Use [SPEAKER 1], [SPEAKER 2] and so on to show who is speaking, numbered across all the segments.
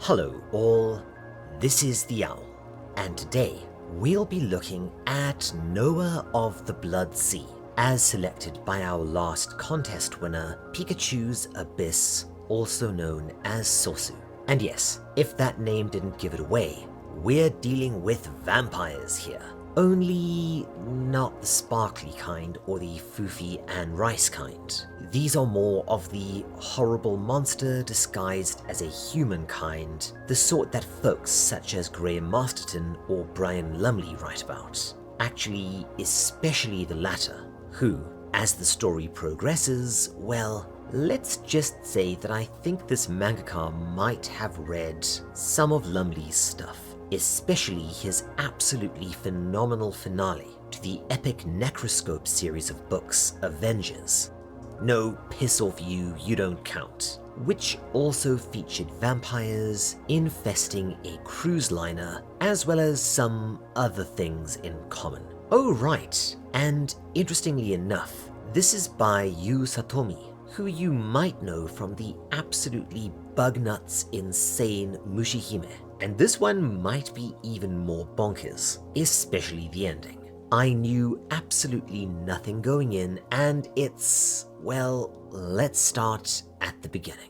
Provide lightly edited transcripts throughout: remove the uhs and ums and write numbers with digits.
[SPEAKER 1] Hello all, this is the Owl, and today we'll be looking at Noah of the Blood Sea, as selected by our last contest winner, Pikachu's Abyss, also known as Sosu. And yes, if that name didn't give it away, we're dealing with vampires here. Only not the sparkly kind or the foofy and rice kind. These are more of the horrible monster disguised as a human kind, the sort that folks such as Graham Masterton or Brian Lumley write about. Actually, especially the latter, who, as the story progresses, well, let's just say that I think this mangaka might have read some of Lumley's stuff, especially his absolutely phenomenal finale to the epic Necroscope series of books, Avengers. No, piss off you don't count, which also featured vampires infesting a cruise liner, as well as some other things in common. Oh right, and interestingly enough, this is by Yu Satomi, who you might know from the absolutely bug-nuts insane Mushihime. And this one might be even more bonkers, especially the ending. I knew absolutely nothing going in, and it's, well, let's start at the beginning.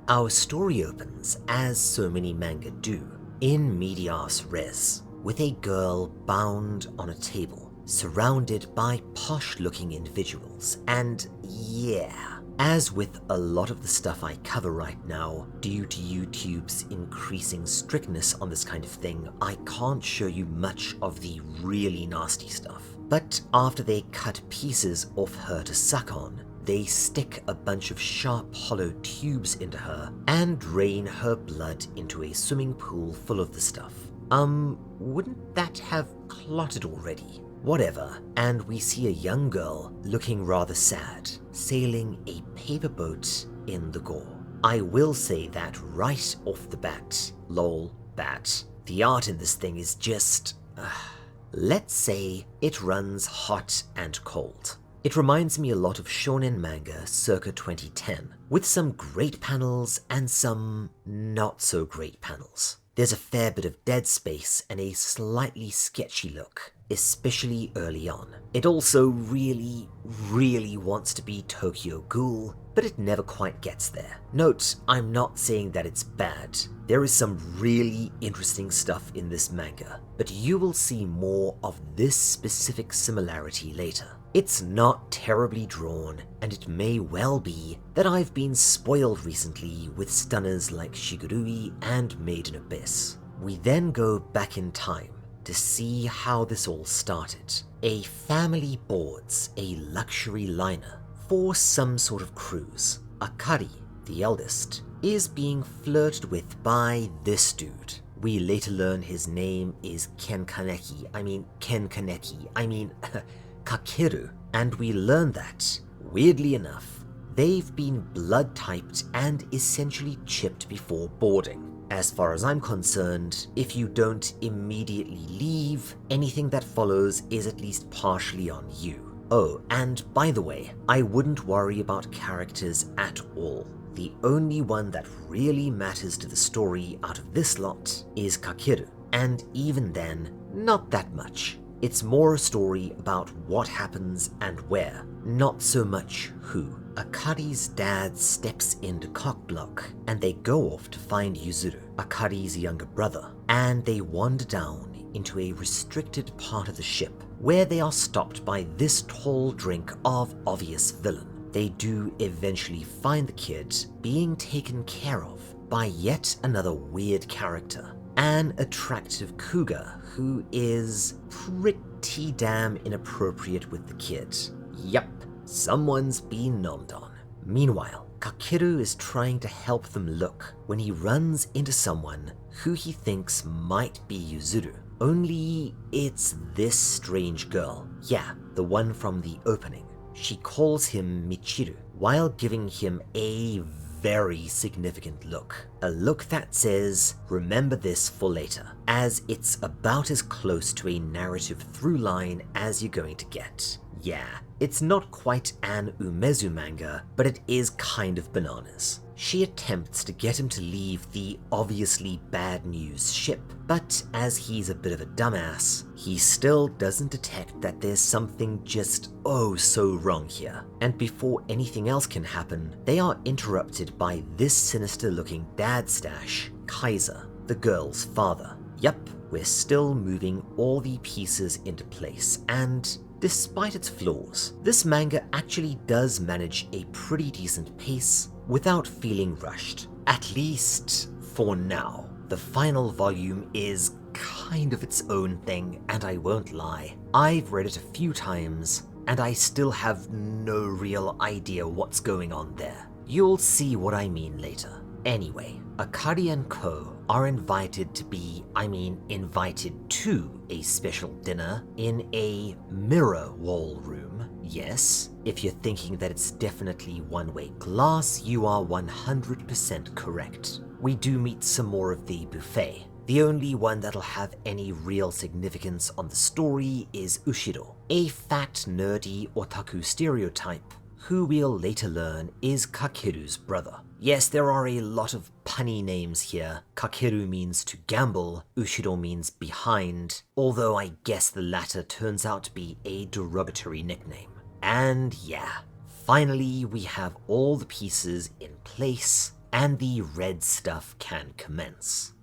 [SPEAKER 1] Our story opens, as so many manga do, in medias res, with a girl bound on a table, surrounded by posh-looking individuals, and yeah, as with a lot of the stuff I cover right now, due to YouTube's increasing strictness on this kind of thing, I can't show you much of the really nasty stuff. But after they cut pieces off her to suck on, they stick a bunch of sharp hollow tubes into her and drain her blood into a swimming pool full of the stuff. Wouldn't that have clotted already? Whatever, and we see a young girl looking rather sad, sailing a paper boat in the gore. I will say that right off the bat, lol, bat, the art in this thing is just, let's say it runs hot and cold. It reminds me a lot of shonen manga circa 2010, with some great panels and some not so great panels. There's a fair bit of dead space and a slightly sketchy look, especially early on. It also really wants to be Tokyo Ghoul, but it never quite gets there. Note, I'm not saying that it's bad. There is some really interesting stuff in this manga, but you will see more of this specific similarity later. It's not terribly drawn, and it may well be that I've been spoiled recently with stunners like Shigurui and Made in Abyss. We then go back in time to see how this all started. A family boards a luxury liner for some sort of cruise. Akari, the eldest, is being flirted with by this dude. We later learn his name is Kakeru, and we learn that, weirdly enough, they've been blood-typed and essentially chipped before boarding. As far as I'm concerned, if you don't immediately leave, anything that follows is at least partially on you. Oh, and by the way, I wouldn't worry about characters at all. The only one that really matters to the story out of this lot is Kakeru, and even then, not that much. It's more a story about what happens and where, not so much who. Akari's dad steps into cockblock, and they go off to find Yuzuru, Akari's younger brother, and they wander down into a restricted part of the ship, where they are stopped by this tall drink of obvious villain. They do eventually find the kid being taken care of by yet another weird character, an attractive cougar who is pretty damn inappropriate with the kid. Yup, someone's been nommed on. Meanwhile, Kakeru is trying to help them look when he runs into someone who he thinks might be Yuzuru. Only it's this strange girl. Yeah, the one from the opening. She calls him Michiru while giving him a very significant look. A look that says, remember this for later, as it's about as close to a narrative through line as you're going to get. Yeah, it's not quite an Umezu manga, but it is kind of bananas. She attempts to get him to leave the obviously bad news ship, but as he's a bit of a dumbass, he still doesn't detect that there's something just oh so wrong here. And before anything else can happen, they are interrupted by this sinister looking dad stash, Kaiser, the girl's father. Yup, we're still moving all the pieces into place, and despite its flaws, this manga actually does manage a pretty decent pace without feeling rushed. At least for now. The final volume is kind of its own thing, and I won't lie, I've read it a few times and I still have no real idea what's going on there. You'll see what I mean later. Anyway, Akari and Co are invited to a special dinner in a mirror wall room. Yes, if you're thinking that it's definitely one-way glass, you are 100% correct. We do meet some more of the buffet. The only one that'll have any real significance on the story is Ushiro, a fat, nerdy otaku stereotype who we'll later learn is Kakeru's brother. Yes, there are a lot of punny names here. Kakeru means to gamble, Ushiro means behind, although I guess the latter turns out to be a derogatory nickname. And yeah, finally we have all the pieces in place and the red stuff can commence.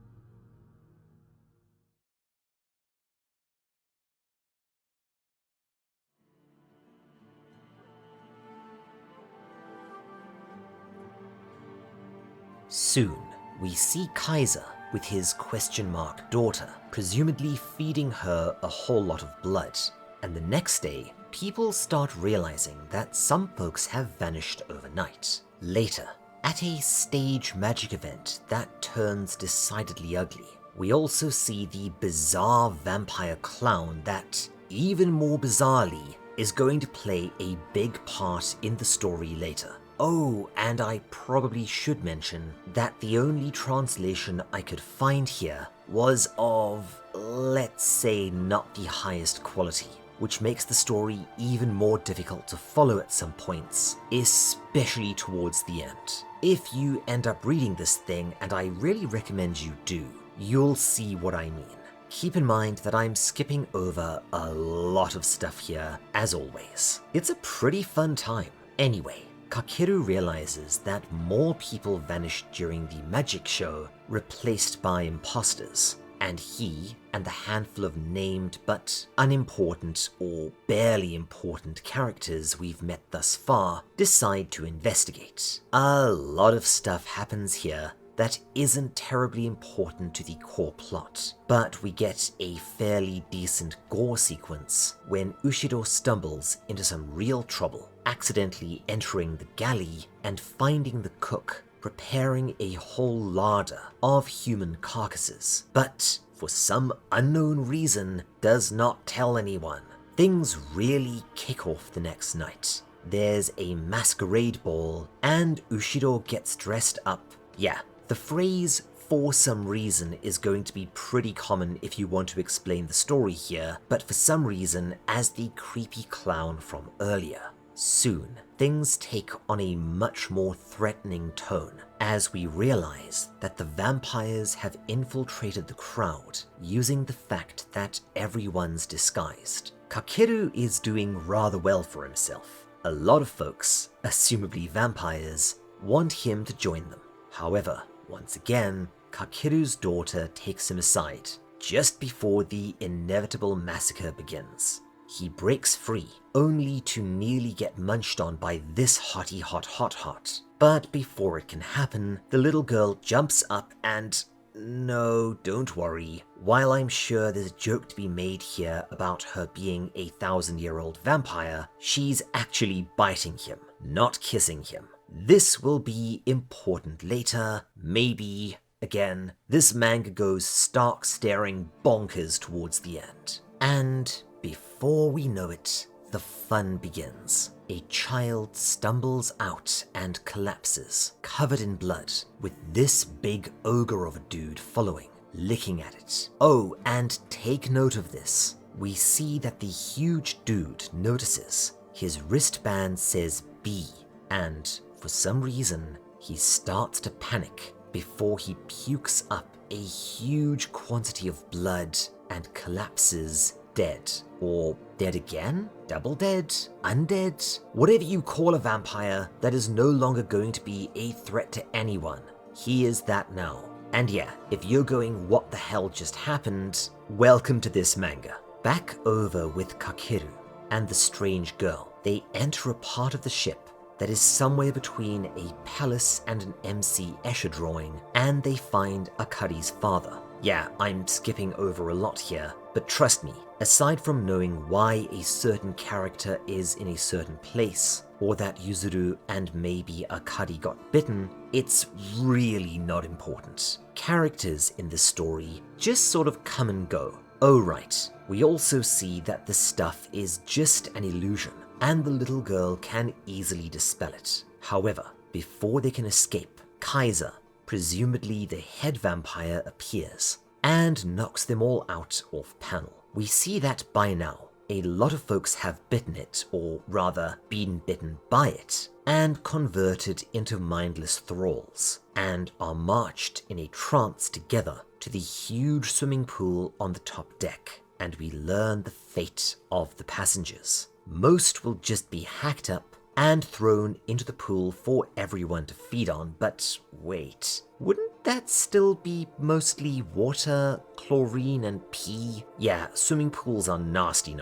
[SPEAKER 1] Soon, we see Kaiser with his question mark daughter, presumably feeding her a whole lot of blood. And the next day, people start realizing that some folks have vanished overnight. Later, at a stage magic event that turns decidedly ugly, we also see the bizarre vampire clown that, even more bizarrely, is going to play a big part in the story later. Oh, and I probably should mention that the only translation I could find here was of, let's say, not the highest quality, which makes the story even more difficult to follow at some points, especially towards the end. If you end up reading this thing, and I really recommend you do, you'll see what I mean. Keep in mind that I'm skipping over a lot of stuff here, as always. It's a pretty fun time. Anyway, Kakeru realizes that more people vanished during the magic show, replaced by imposters, and he and the handful of named but unimportant or barely important characters we've met thus far decide to investigate. A lot of stuff happens here that isn't terribly important to the core plot, but we get a fairly decent gore sequence when Ushiro stumbles into some real trouble, accidentally entering the galley and finding the cook preparing a whole larder of human carcasses, but for some unknown reason does not tell anyone. Things really kick off the next night. There's a masquerade ball and Ushiro gets dressed up. Yeah, the phrase "for some reason" is going to be pretty common if you want to explain the story here, but for some reason as the creepy clown from earlier. Soon, things take on a much more threatening tone as we realize that the vampires have infiltrated the crowd using the fact that everyone's disguised. Kakeru is doing rather well for himself. A lot of folks, assumably vampires, want him to join them. However, once again, Kakeru's daughter takes him aside just before the inevitable massacre begins. He breaks free, only to nearly get munched on by this hottie hot. But before it can happen, the little girl jumps up and... no, don't worry. While I'm sure there's a joke to be made here about her being a 1,000-year-old vampire, she's actually biting him, not kissing him. This will be important later, maybe. Again, this manga goes stark staring bonkers towards the end. And before we know it, the fun begins. A child stumbles out and collapses, covered in blood, with this big ogre of a dude following, licking at it. Oh, and take note of this. We see that the huge dude notices his wristband says B, and for some reason, he starts to panic before he pukes up a huge quantity of blood and collapses dead. Or dead again? Double dead? Undead? Whatever you call a vampire that is no longer going to be a threat to anyone. He is that now. And yeah, if you're going, what the hell just happened? Welcome to this manga. Back over with Kakeru and the strange girl. They enter a part of the ship that is somewhere between a palace and an MC Escher drawing, and they find Akari's father. Yeah, I'm skipping over a lot here, but trust me, aside from knowing why a certain character is in a certain place, or that Yuzuru and maybe Akari got bitten, it's really not important. Characters in this story just sort of come and go. Oh right, we also see that the stuff is just an illusion, and the little girl can easily dispel it. However, before they can escape, Kaiser, presumably the head vampire, appears and knocks them all out off panel. We see that by now, a lot of folks have bitten it, or rather been bitten by it, and converted into mindless thralls, and are marched in a trance together to the huge swimming pool on the top deck, and we learn the fate of the passengers. Most will just be hacked up and thrown into the pool for everyone to feed on, but wait, wouldn't that still be mostly water, chlorine, and pee? Yeah, swimming pools are nasty,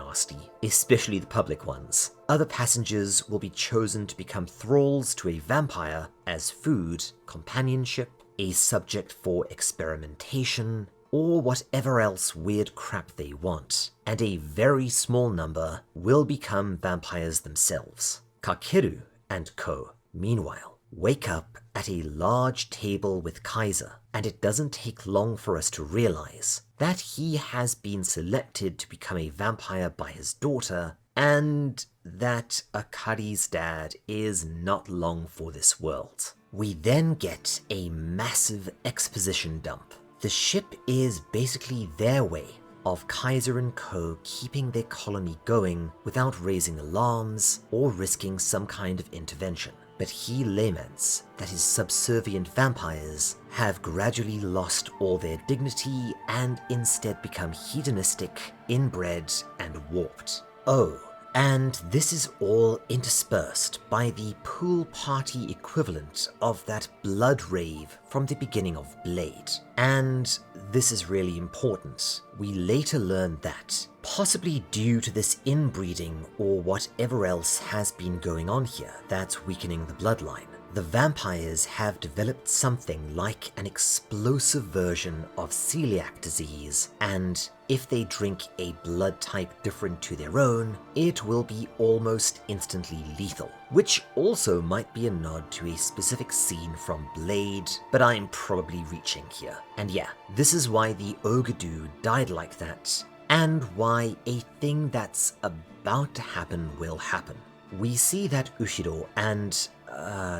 [SPEAKER 1] especially the public ones. Other passengers will be chosen to become thralls to a vampire as food, companionship, a subject for experimentation, or whatever else weird crap they want, and a very small number will become vampires themselves. Kakeru and co, meanwhile, wake up at a large table with Kaiser, and it doesn't take long for us to realize that he has been selected to become a vampire by his daughter, and that Akari's dad is not long for this world. We then get a massive exposition dump. The ship is basically their way of Kaiser and co keeping their colony going without raising alarms or risking some kind of intervention. But he laments that his subservient vampires have gradually lost all their dignity and instead become hedonistic, inbred, and warped. Oh, and this is all interspersed by the pool party equivalent of that blood rave from the beginning of Blade. And this is really important. We later learn that, possibly due to this inbreeding or whatever else has been going on here that's weakening the bloodline, the vampires have developed something like an explosive version of celiac disease, and if they drink a blood type different to their own, it will be almost instantly lethal, which also might be a nod to a specific scene from Blade, but I'm probably reaching here. And yeah, this is why the ogre dude died like that, and why a thing that's about to happen will happen. We see that Ushiro and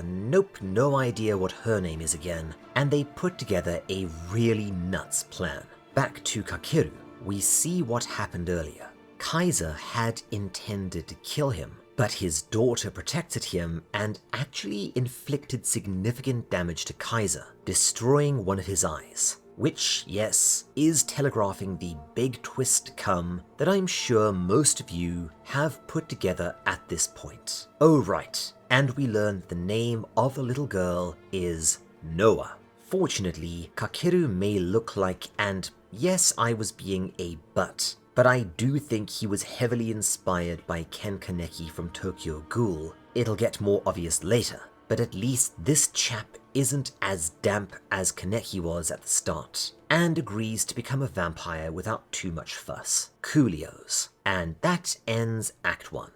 [SPEAKER 1] nope, no idea what her name is again, and they put together a really nuts plan. Back to Kakeru, we see what happened earlier. Kaiser had intended to kill him, but his daughter protected him and actually inflicted significant damage to Kaiser, destroying one of his eyes. Which, yes, is telegraphing the big twist to come that I'm sure most of you have put together at this point. Oh right, and we learn the name of the little girl is Noah. Fortunately, Kakeru may look like, and yes, I was being a butt, but I do think he was heavily inspired by Ken Kaneki from Tokyo Ghoul. It'll get more obvious later, but at least this chap isn't as damp as Kaneki was at the start, and agrees to become a vampire without too much fuss. Coolios. And that ends Act 1.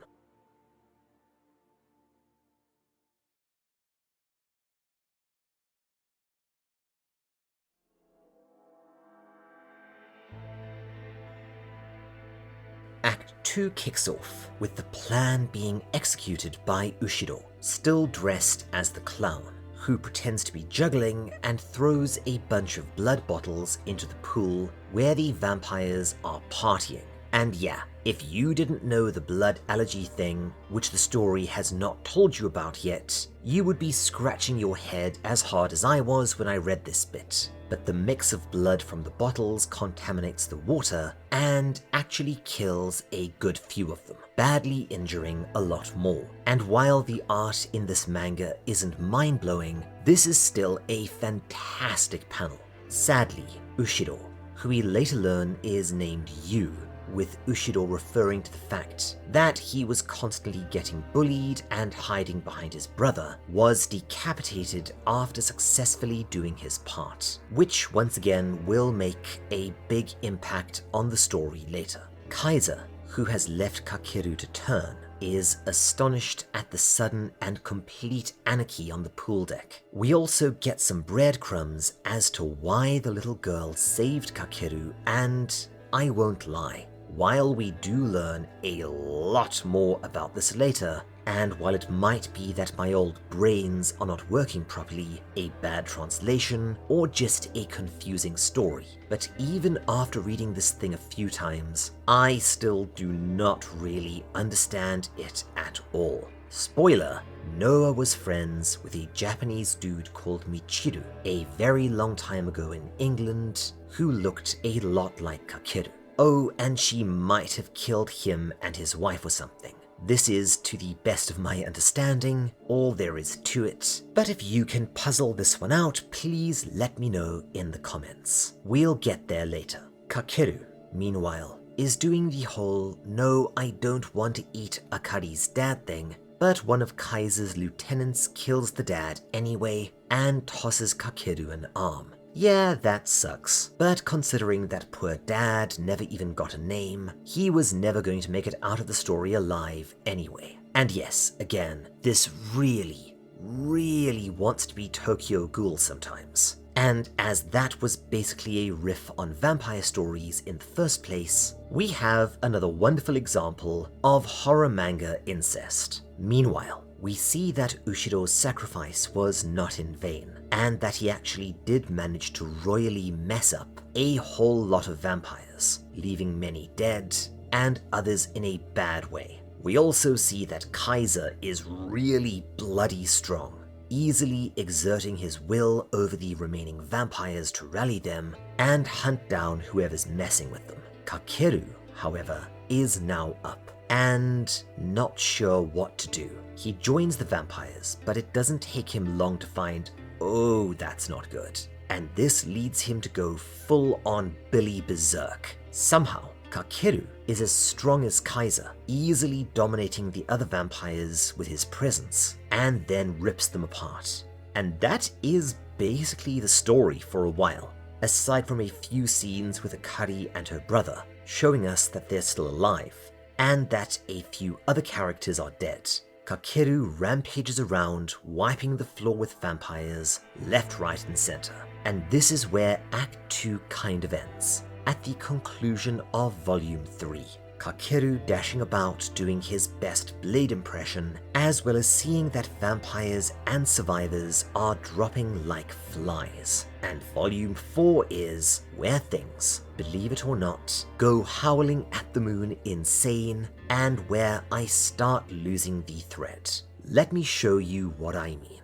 [SPEAKER 1] Act 2 kicks off with the plan being executed by Ushido, still dressed as the clown, who pretends to be juggling and throws a bunch of blood bottles into the pool where the vampires are partying. And yeah, if you didn't know the blood allergy thing, which the story has not told you about yet, you would be scratching your head as hard as I was when I read this bit. But the mix of blood from the bottles contaminates the water and actually kills a good few of them, badly injuring a lot more. And while the art in this manga isn't mind-blowing, this is still a fantastic panel. Sadly, Ushido, who we later learn is named Yu, with Ushido referring to the fact that he was constantly getting bullied and hiding behind his brother, was decapitated after successfully doing his part, which once again will make a big impact on the story later. Kaiser, who has left Kakeru to turn, is astonished at the sudden and complete anarchy on the pool deck. We also get some breadcrumbs as to why the little girl saved Kakeru, and I won't lie, while we do learn a lot more about this later, and while it might be that my old brains are not working properly, a bad translation, or just a confusing story, but even after reading this thing a few times, I still do not really understand it at all. Spoiler, Noah was friends with a Japanese dude called Michiru a very long time ago in England who looked a lot like Kakeru. Oh, and she might have killed him and his wife or something. This is, to the best of my understanding, all there is to it. But if you can puzzle this one out, please let me know in the comments. We'll get there later. Kakeru, meanwhile, is doing the whole "no, I don't want to eat Akari's dad" thing, but one of Kaiser's lieutenants kills the dad anyway and tosses Kakeru an arm. Yeah, that sucks, but considering that poor dad never even got a name, he was never going to make it out of the story alive anyway. And yes, again, this really wants to be Tokyo Ghoul sometimes. And as that was basically a riff on vampire stories in the first place, we have another wonderful example of horror manga incest. Meanwhile, we see that Ushido's sacrifice was not in vain, and that he actually did manage to royally mess up a whole lot of vampires, leaving many dead and others in a bad way. We also see that Kaiser is really bloody strong, easily exerting his will over the remaining vampires to rally them and hunt down whoever's messing with them. Kakeru, however, is now up and not sure what to do. He joins the vampires, but it doesn't take him long to find, oh, that's not good. And this leads him to go full on Billy Berserk. Somehow, Kakeru is as strong as Kaiser, easily dominating the other vampires with his presence, and then rips them apart. And that is basically the story for a while, aside from a few scenes with Akari and her brother, showing us that they're still alive, and that a few other characters are dead. Kakeru rampages around, wiping the floor with vampires, left, right, and center. And this is where Act 2 kind of ends, at the conclusion of Volume 3. Kakeru dashing about doing his best blade impression, as well as seeing that vampires and survivors are dropping like flies. And Volume 4 is where things, believe it or not, go howling at the moon insane, and where I start losing the thread. Let me show you what I mean.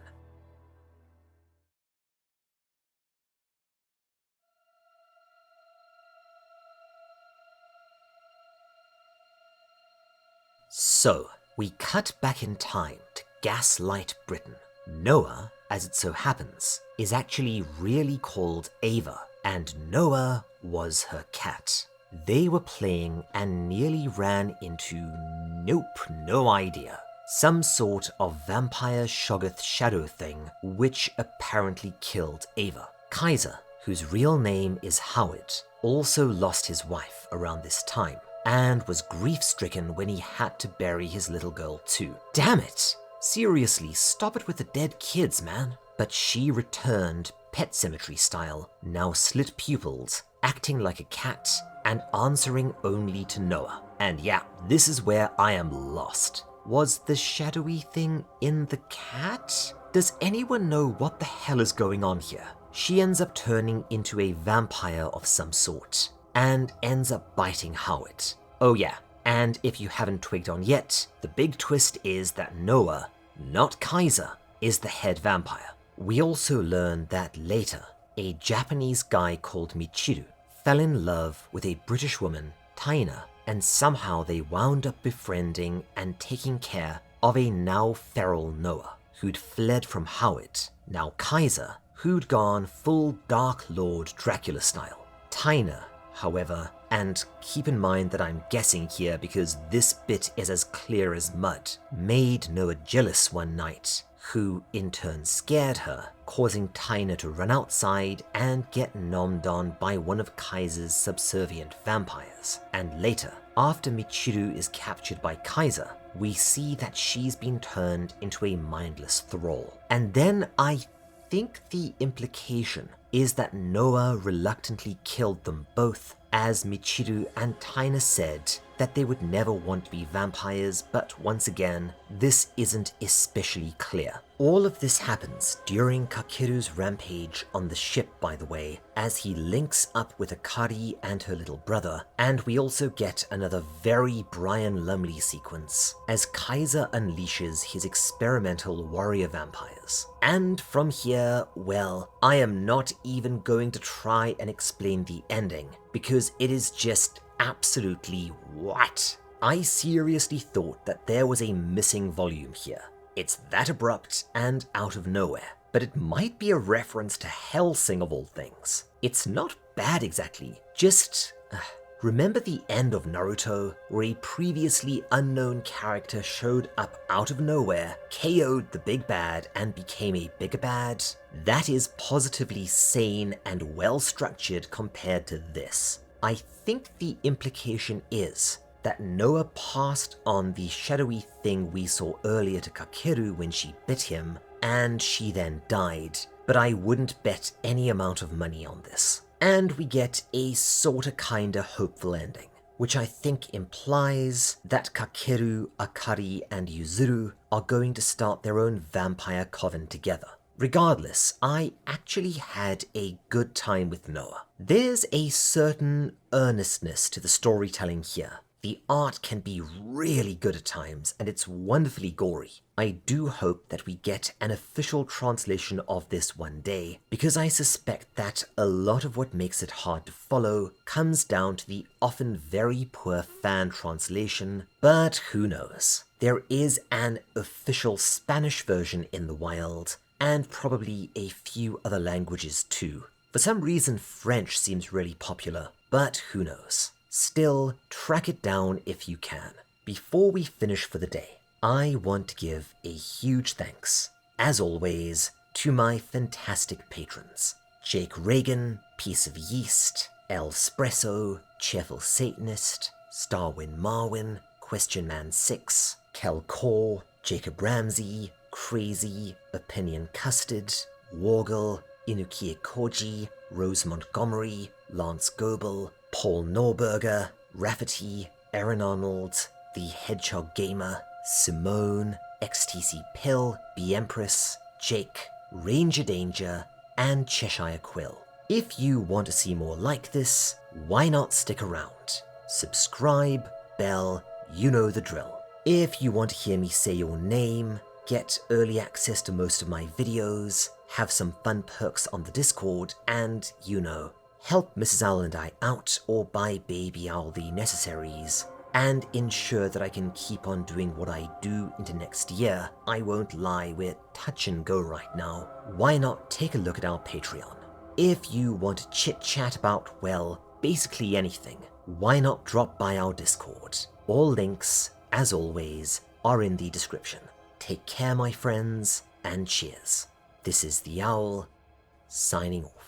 [SPEAKER 1] So, we cut back in time to Gaslight Britain. Noah, as it so happens, is actually really called Ava, and Noah was her cat. They were playing and nearly ran into, nope, no idea, some sort of vampire shoggoth shadow thing, which apparently killed Ava. Kaiser, whose real name is Howard, also lost his wife around this time, and was grief-stricken when he had to bury his little girl too. Damn it! Seriously, stop it with the dead kids, man. But she returned Pet Cemetery style, now slit pupils, acting like a cat, and answering only to Noah. And yeah, this is where I am lost. Was the shadowy thing in the cat? Does anyone know what the hell is going on here? She ends up turning into a vampire of some sort, and ends up biting Howard. Oh yeah, and if you haven't twigged on yet, the big twist is that Noah, not Kaiser, is the head vampire. We also learn that later, a Japanese guy called Michiru fell in love with a British woman, Taina, and somehow they wound up befriending and taking care of a now feral Noah, who'd fled from Howard, now Kaiser, who'd gone full Dark Lord Dracula style. Taina, however, and keep in mind that I'm guessing here because this bit is as clear as mud, made Noah jealous one night, who in turn scared her, causing Taina to run outside and get nommed on by one of Kaiser's subservient vampires. And later, after Michiru is captured by Kaiser, we see that she's been turned into a mindless thrall. And then I think the implication is that Noah reluctantly killed them both, as Michiru and Taina said that they would never want to be vampires, but once again, this isn't especially clear. All of this happens during Kakeru's rampage on the ship, by the way, as he links up with Akari and her little brother, and we also get another very Brian Lumley sequence as Kaiser unleashes his experimental warrior vampires. And from here, well, I am not even going to try and explain the ending, because it is just absolutely what? I seriously thought that there was a missing volume here. It's that abrupt and out of nowhere, but it might be a reference to Hellsing of all things. It's not bad exactly, just remember the end of Naruto, where a previously unknown character showed up out of nowhere, KO'd the big bad, and became a bigger bad? That is positively sane and well structured compared to this. I think the implication is that Noah passed on the shadowy thing we saw earlier to Kakeru when she bit him, and she then died, but I wouldn't bet any amount of money on this. And we get a sorta kinda hopeful ending, which I think implies that Kakeru, Akari, and Yuzuru are going to start their own vampire coven together. Regardless, I actually had a good time with Noah. There's a certain earnestness to the storytelling here. The art can be really good at times, and it's wonderfully gory. I do hope that we get an official translation of this one day, because I suspect that a lot of what makes it hard to follow comes down to the often very poor fan translation, but who knows. There is an official Spanish version in the wild, and probably a few other languages too. For some reason, French seems really popular, but who knows. Still, track it down if you can. Before we finish for the day, I want to give a huge thanks, as always, to my fantastic patrons. Jake Reagan, Piece of Yeast, Elspresso, Cheerful Satanist, Starwin Marwin, Question Man 6, Kel Core, Jacob Ramsey, Crazy, Opinion Custard, Wargle, Inukie Koji, Rose Montgomery, Lance Goebel, Paul Norberger, Rafferty, Aaron Arnold, The Hedgehog Gamer, Simone, XTC Pill, B Empress, Jake, Ranger Danger, and Cheshire Quill. If you want to see more like this, why not stick around? Subscribe, bell, you know the drill. If you want to hear me say your name, get early access to most of my videos, have some fun perks on the Discord, and, you know, help Mrs. Owl and I out or buy Baby Owl the necessaries, and ensure that I can keep on doing what I do into next year. I won't lie, we're touch and go right now. Why not take a look at our Patreon? If you want to chit-chat about, well, basically anything, why not drop by our Discord? All links, as always, are in the description. Take care, my friends, and cheers. This is the Owl, signing off.